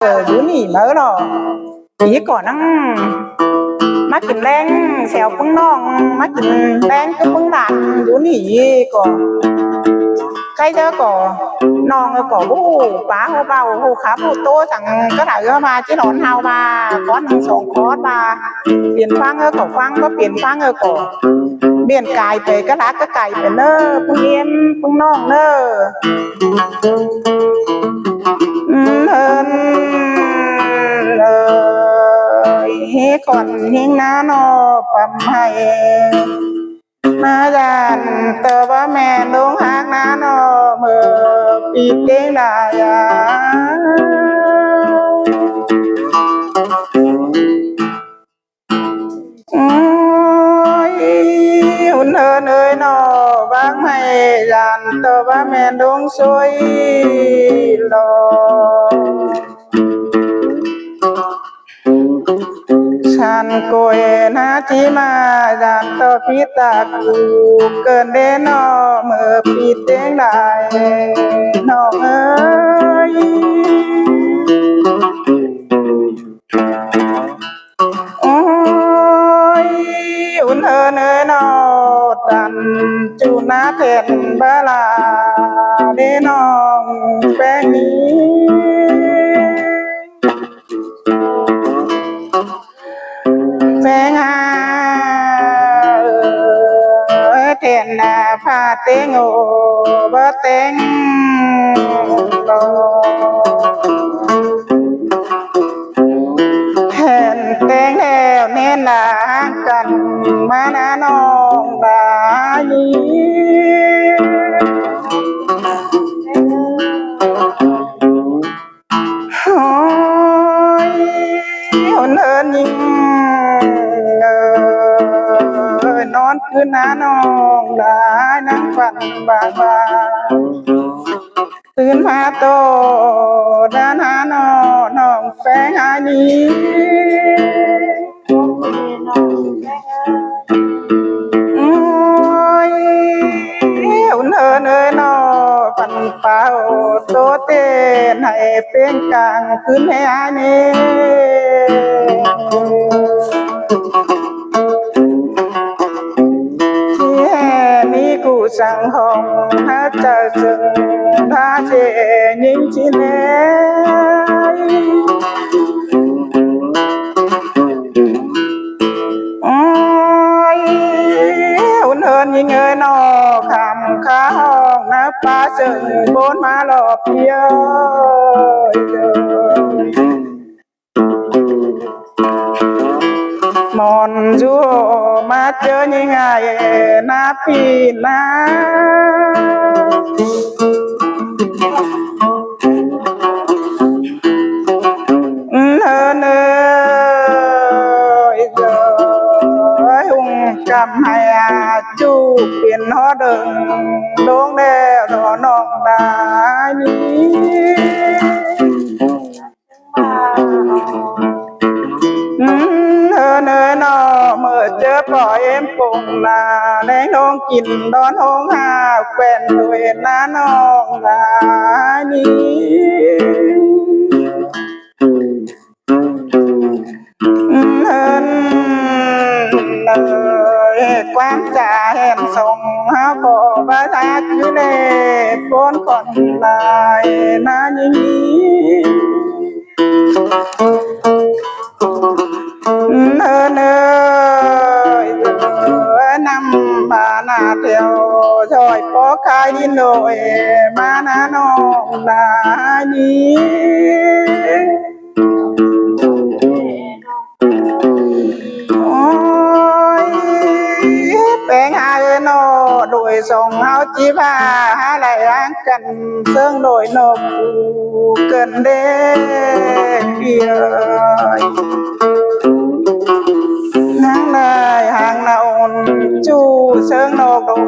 อยู่นี่เมื่อหรอปีก่อนนั่งมากินแรงแซวพึ่งน้องมากินแรงก็พึ่งหลานอยู่นี่ก็ใครเจอก็น้องก็บู้ป้าหูเบาหูขาหูโตสั่งก็ถ่ายมาจีนอนเฮามาก้อนหนึ่งสองคอร์สมาเปลี่ยนฟังก็ฟังก็เปลี่ยนฟังก็เปลี่ยนกายไปก็รักก็ไก่ไปเนอพึ่งเอ็มพึ่งน้องเนอเฮ้ก่อนเฮงน้าโนปั๊มให้มาจานเตอว่าแม่ลุงหักน้าโนเมื่อปีเก่งได้ยาหุ่นเฮินเอ้ยโนบ้างให้จานเตอว่าแม่ลุงสวยหล่อฉันโกยนาที่มาจากตัวพิตากูเกินเดนอเมื่อปีเต็งได้นอกเอ้ยโอ้ยอุ่นเอินเอ้ยนอตันจูนาเต็นบาลาเดนองแป้งนี้แมงาเทียนผาเต็งโอบะเต็งโลแทนเต็งแล้วเน้นหลากันมาหน้าน้องดายีหุ่นเอินยิงนอนคืนน้าน้องได้นั่งฝันบางบาตื่นมาโตด้านหาน้องแฟงอานีหุ่นเอินเอ้ยนอฝันเป่าโตเต้นให้เป็นกลางคืนให้อานีนี่กูสั่งห้องหาเจอจึงพาเจยิ่งจีเน่หุ่นเฮินยิงเอ้ยนอคำข้าห้องนับป้าจึงบนมาหลอบเดียวมอนจูมาเจอยังไงนาปีนาเฮินเอ้ยเจ้ยหุ่งกำให้จูเปลี่ยนหอเดิงดวงแดดหอน้องได้นี้เธอเนยนอเมื่อเจอปล่อยเอ็มปุ่งนาแรงน้องกินดอนห้องหาแควนด้วยน้าน้องลานี้เฮินเลยความจ่าเห็นส่งหาบ่บาทักอยู่ในปนคนลายน้านี้เนินเอยนำมาหน้าเที่ยวซอยปอคายดินโดยมาหน้าน้องลานี้โอ้ยแปลงหาโนโดยส่งเอาจีบาหาไหลอ้างกันเสื่องโดยนกเกินเด้เพียนั่งเลยห่างนาอนจูเชิงนกดง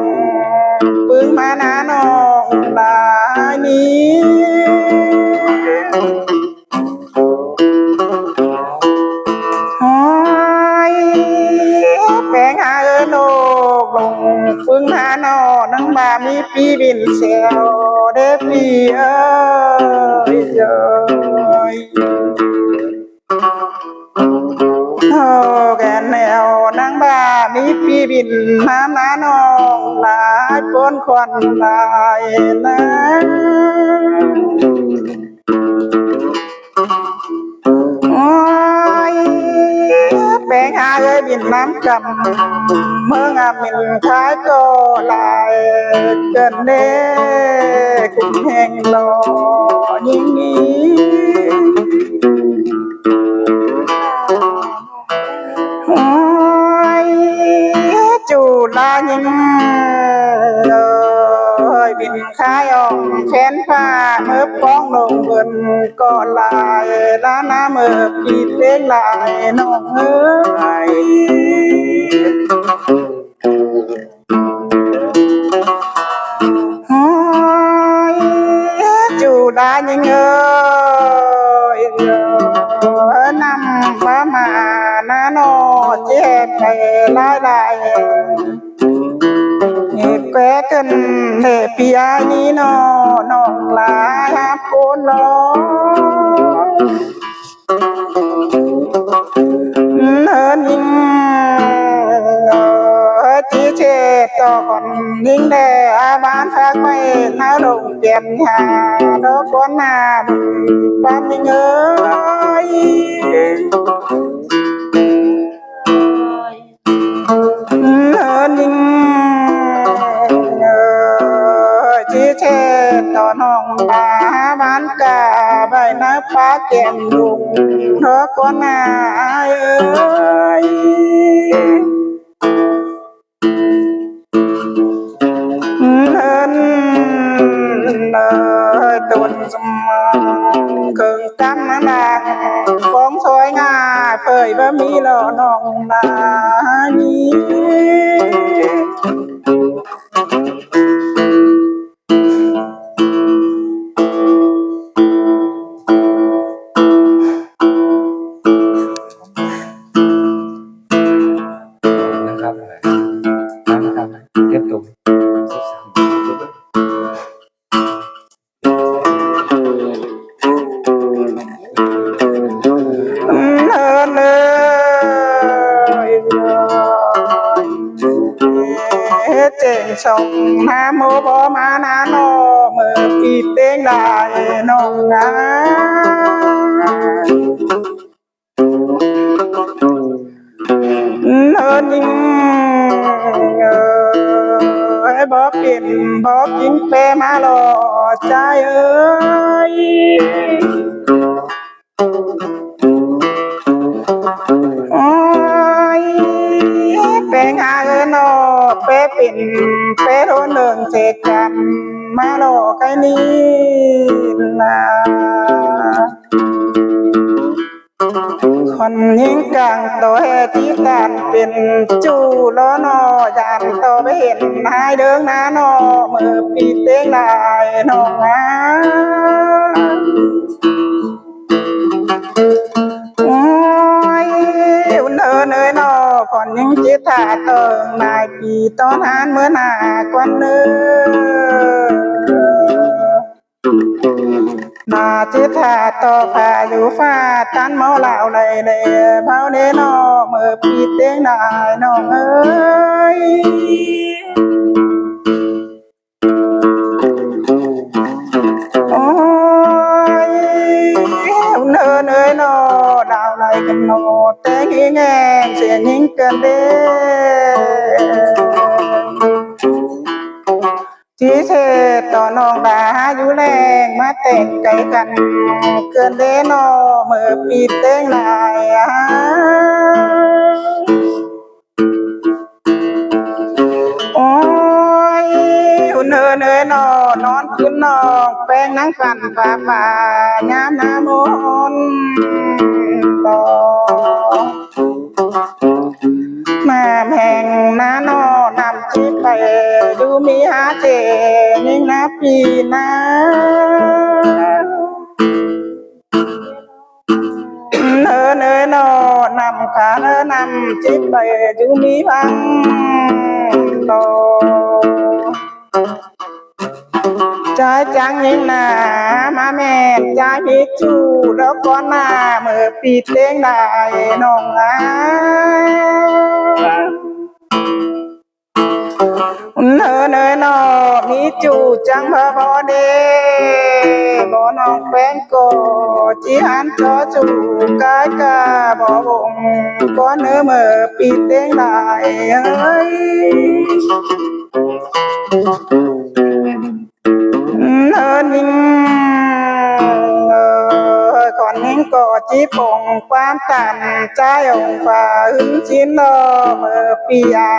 ปึ้งมาหน้าน้องลานี้โอ้ยแปลงหาโนกดงปึ้งหาหนอนั่งบามีปีบินเซลเดปีเอ้ย พี่บินน้ำน้าน้องหลายปนควันหลายนะโอ้ยแปลงหาเลยบินน้ำกำเมื่องามินขายก็หลายเกินเด้คุ้มแห่งรอยิ่งนี้โอ้ยจูลายิงเลยบินขายออกแขนฟ้าเมื่อป้องลงบนก็ลายล้านน้าเมื่อปีเลี้ยงลายน้องเอ้ยโอ้ยจูลายิงเอ้ยนำมาน้าโนเจ็บไปลายลายแกกันเล่ปียนี้นอน้องลาฮับโอนลเนินยิงที่เชตต่อก่อนยิงแด่บ้านพักไม่น้าลงเปลี่ยนหาดอกก้อนหน้าบ้านยิงเอ้ยเนินยิงที่เชตต่อน้องตาบ้านกาใบหน้าป้าแก้มลุงดอกก้อนหน้าเอ้ยเนินตุนสมเกิงกันนางฟองสวยงาเผยบะมีหล่อน้องนานี้นะครับนะครับเรียบตรงเจ๋งส่งน้ำโมบมานาโนเมื่อปีเต้งได้น้องงาเนินยิงบอกกินบอกกินเปมาหล่อใจเอ้ยโอ้ยเปงาเอินอเปปิ่นเปโดนเดินเสกกันมาหล่อไกนี้นะคนยิงกลางตัวแห่ที่การเป็นจูล้อนอยานตัวไปเห็นนายเดิงนานอเมื่อปีเต้งลายน้องงาโอ้ยอุ่นเอ้ยนอก่อนยิงจิตถาเติงนายปีตอนนั้นเมื่อหน้ากวันเนื้นาจิตถาต่อพาอยู่ฟ้าตันเมาเหล่าเลยเลยเผาเดนอเมื่อปีเต้งได้น้องเอ้ยโอ้ยเนินเอ้ยนอดาวไหลกันโนเต้งแง่เสียงยิงกันเด้ที่เธอต่อน้องดาอยู่แรงมาแต่งไกลกันเกินเดนอเมื่อปีเต้งลายโอ้ยหุ่นเอ้ยนอนอนขึ้นนอกแป้งนั่งฝันฟ้าป่ายามน้ำมนต่อมาแห่งน้านอนำชิไปดูมีหาเจนิ่งนะปีนะเอ้ยนอนำขาเนำชิไปดูมีบังโตใจจังยิ่งหนามาแม่ใจพิจูแล้วก็หน้าเมื่อปีเต้งได้น้องอา จูจังพะบอเดบ่น้องแป้งก็จีหันจอจูกายกาบ่วงก็เนื้อเมื่อปีเต็งหลายเอ้ยเนินนิ่งก่อนนิ่งก็จีปงความตันใจองฝ่าหึงชินเมื่อปีอา